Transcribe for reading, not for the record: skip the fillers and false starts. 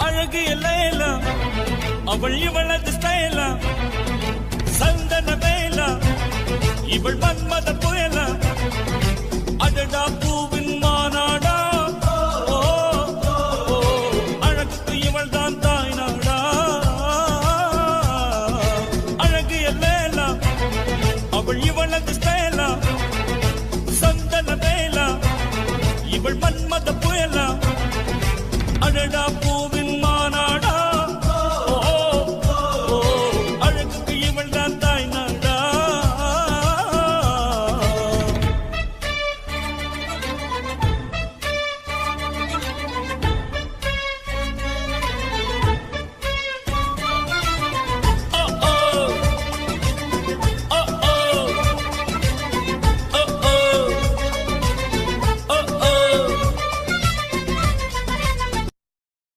அழகு எல்லையிலா அவள் இவளது ஸ்டைலா சந்தன வேலா இவள் மன்மத புயலா அடடா பூவின் மாநாடா அழகுக்கு இவள் தான் தாய் நாடா அழகு எல்லையிலா அவள் இவளது ஸ்டைலா சந்தன வேலா இவள் மன்மத புயலா அடடா பூ